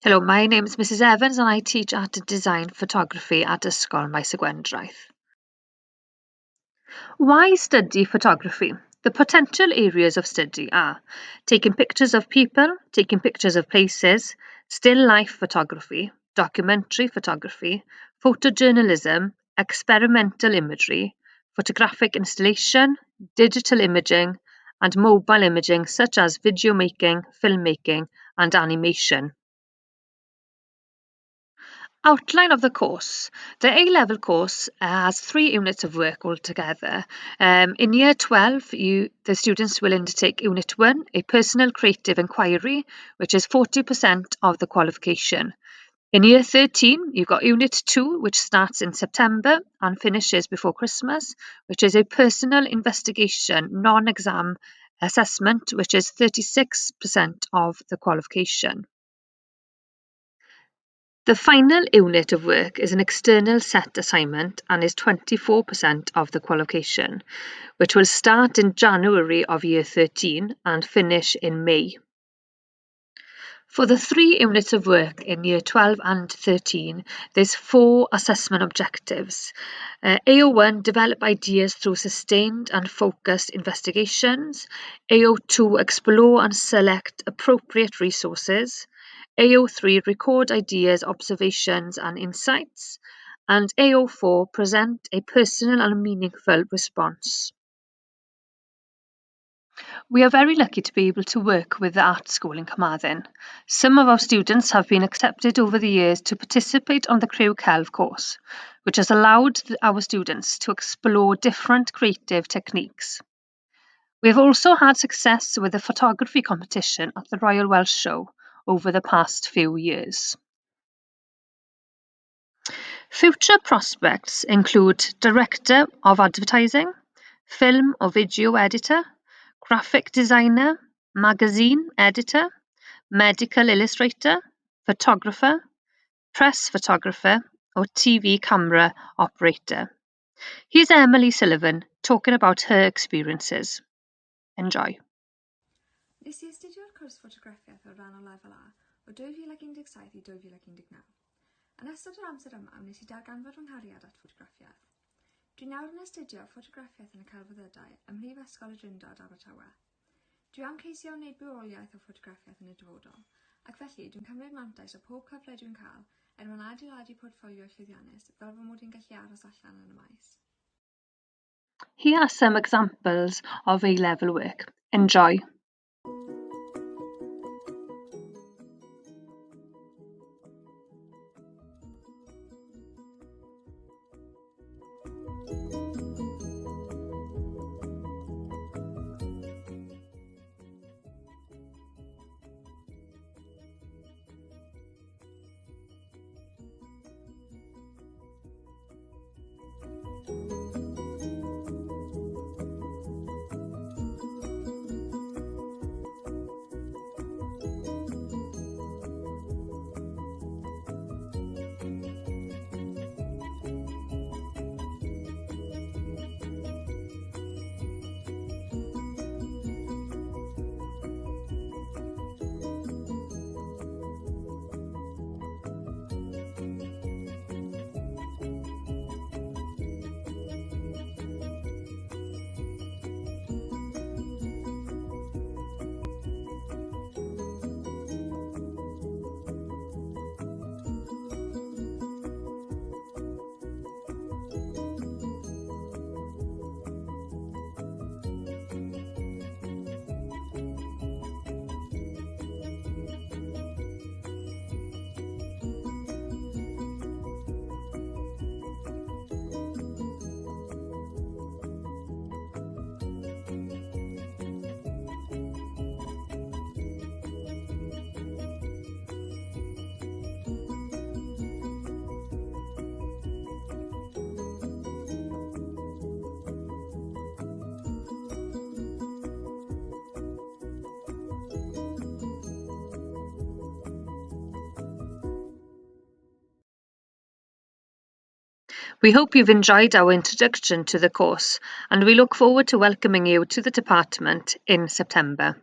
Hello, my name is Mrs Evans and I teach art and design photography at Ysgol Maes y Gwendraeth. Why study photography? The potential areas of study are taking pictures of people, taking pictures of places, still life photography, documentary photography, photojournalism, experimental imagery, photographic installation, digital imaging, and mobile imaging such as video making, filmmaking, and animation. Outline of the course. The A-level course has 3 units of work altogether. In Year 12, the students will undertake Unit 1, a personal creative inquiry, which is 40% of the qualification. In Year 13, you've got Unit 2, which starts in September and finishes before Christmas, which is a personal investigation non-exam assessment, which is 36% of the qualification. The final unit of work is an external set assignment and is 24% of the qualification, which will start in January of Year 13 and finish in May. For the 3 units of work in Year 12 and 13, there's 4 assessment objectives. AO1, develop ideas through sustained and focused investigations. AO2, explore and select appropriate resources. AO3, record ideas, observations and insights. And AO4, present a personal and meaningful response. We are very lucky to be able to work with the art school in Carmarthen. Some of our students have been accepted over the years to participate on the Crew Celf course, which has allowed our students to explore different creative techniques. We have also had success with the photography competition at the Royal Welsh Show over the past few years. Future prospects include Director of Advertising, Film or Video Editor, Graphic Designer, Magazine Editor, Medical Illustrator, Photographer, Press Photographer, or TV Camera Operator. Here's Emily Sullivan talking about her experiences. Enjoy. Nes I astudio'r cwrs ffotograffiaeth o ran o lefel A o 2017 i 2019. Yn ystod yr amser yma, wnes I darganfod fy nghariad at ffotograffiaeth. Dwi nawr yn astudio ffotograffiaeth yn y Celfyddydau ym Mhrifysgol y Drindod Abertawe. Dwi am ceisio wneud bywoliaeth o ffotograffiaeth yn y dyfodol, ac felly dwi'n cymryd mantais o pob cyfle dwi'n cael mwyn adeiladu portffolio llwyddiannus fel fy mod i'n gallu aros allan yn y maes. Here are some examples of A-level work. Enjoy. We hope you've enjoyed our introduction to the course, and we look forward to welcoming you to the department in September.